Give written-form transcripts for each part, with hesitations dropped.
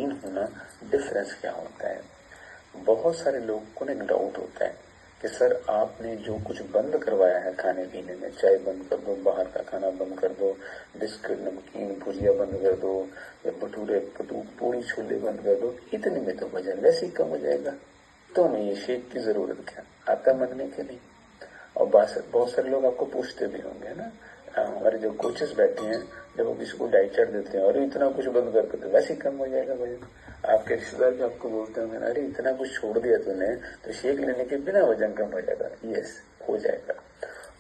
होना डिफरेंस क्या होता है। बहुत सारे लोगों को ना एक डाउट होता है कि सर आपने जो कुछ बंद करवाया है खाने पीने में, चाय बंद कर दो, बाहर का खाना बंद कर दो, बिस्किट नमकीन भुजिया बंद कर दो, या भटूरे पूरी छोले बंद कर दो, इतने में तो वजन वैसे ही कम हो जाएगा, तो हमें ये शेक की जरूरत क्या, आता मन में कि नहीं। और बहुत सारे लोग आपको पूछते भी होंगे ना, हमारे जो कोचेस बैठे हैं, जब वो किसी को डाइट चार्ट देते हैं, अरे इतना कुछ बंद करके तो वैसे ही कम हो जाएगा वजन। आपके रिश्तेदार भी आपको बोलते होंगे, अरे इतना कुछ छोड़ दिया तूने तो शेक लेने के बिना वजन कम हो जाएगा। यस, हो जाएगा।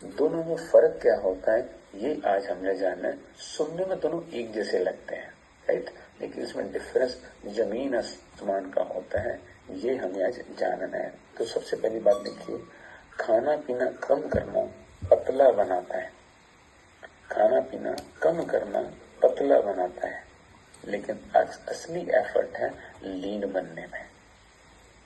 दोनों में फर्क क्या होता है ये आज हमने जानना है। सुनने में दोनों एक जैसे लगते हैं, राइट, लेकिन इसमें डिफरेंस जमीन आसमान का होता है, ये हमें आज जानना है। तो सबसे पहली बात देखिए, खाना पीना कम करना पतला बनाता है। खाना पीना कम करना पतला बनाता है, लेकिन असली एफर्ट है लीन बनने में।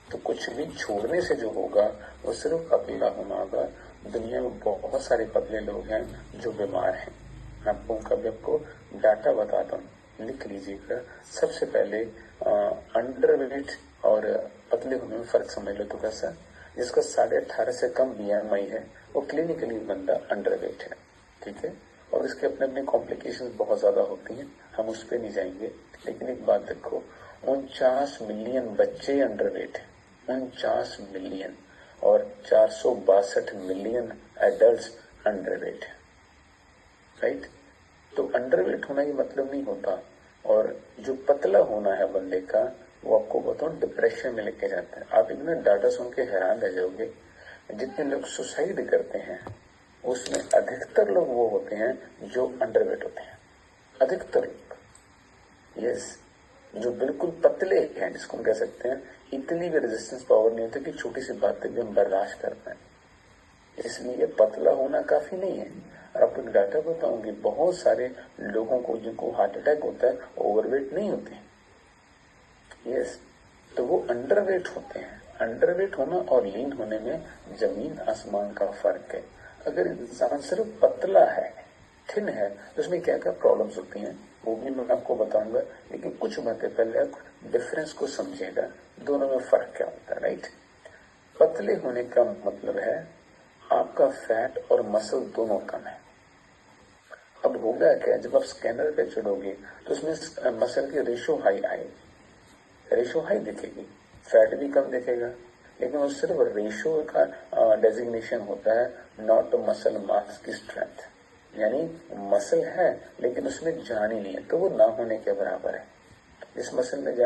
तो कुछ भी छोड़ने से जो होगा वो सिर्फ पतला होना होगा। दुनिया में बहुत सारे पतले लोग हैं जो बीमार हैं। मैं आपको डाटा बताता हूँ, लिख लीजिएगा। सबसे पहले अंडरवेट और पतले होने में फर्क समझ लो तो कैसा, जिसका 18.5 से कम BMI है वो क्लिनिकली बंदा अंडरवेट है, ठीक है। और इसके अपने अपने कॉम्प्लिकेशंस बहुत ज्यादा होती हैं, हम उस पर नहीं जाएंगे। लेकिन एक बात देखो, 49 मिलियन बच्चे अंडरवेट हैं, 49 मिलियन, और 462 मिलियन एडल्ट्स अंडरवेट है, राइट। तो अंडरवेट होना ये मतलब नहीं होता। और जो पतला होना है बंदे का, वो आपको बताऊं डिप्रेशन में लेके जाता है। आप इतना डाटा सुन के हैरान रह जाओगे, जितने लोग सुसाइड करते हैं उसमें अधिकतर लोग वो होते हैं जो अंडरवेट होते हैं, अधिकतर लोग। यस, जो बिल्कुल पतले हैं, जिसको हम कह सकते हैं इतनी भी रेजिस्टेंस पावर नहीं होती कि छोटी सी बातें भी हम बर्दाश्त कर पाए। इसलिए पतला होना काफी नहीं है। और आपको एक डाटा बताऊंगी, बहुत सारे लोगों को जिनको हार्ट अटैक होता है ओवरवेट नहीं होते। यस, तो वो अंडरवेट होते हैं। अंडरवेट होना और लीन होने में जमीन आसमान का फर्क है। अगर इंसान सिर्फ पतला है, थिन है, तो उसमें क्या क्या प्रॉब्लम्स होती हैं वो भी मैं आपको बताऊंगा। लेकिन कुछ बातें पहले आप डिफरेंस को समझिएगा, दोनों में फर्क क्या होता है, राइट। पतले होने का मतलब है आपका फैट और मसल दोनों कम है। अब होगा क्या, जब आप स्कैनर पे चढ़ोगे तो उसमें मसल की रेशो हाई आएगी, रेशो हाई दिखेगी, फैट भी कम दिखेगा, लेकिन वो सिर्फ रेशो का डेजिग्नेशन होता है, नॉट मसल मास की स्ट्रेंथ। यानी मसल है लेकिन उसमें जान ही नहीं है, तो वो ना होने के बराबर है। जिस मसल में जान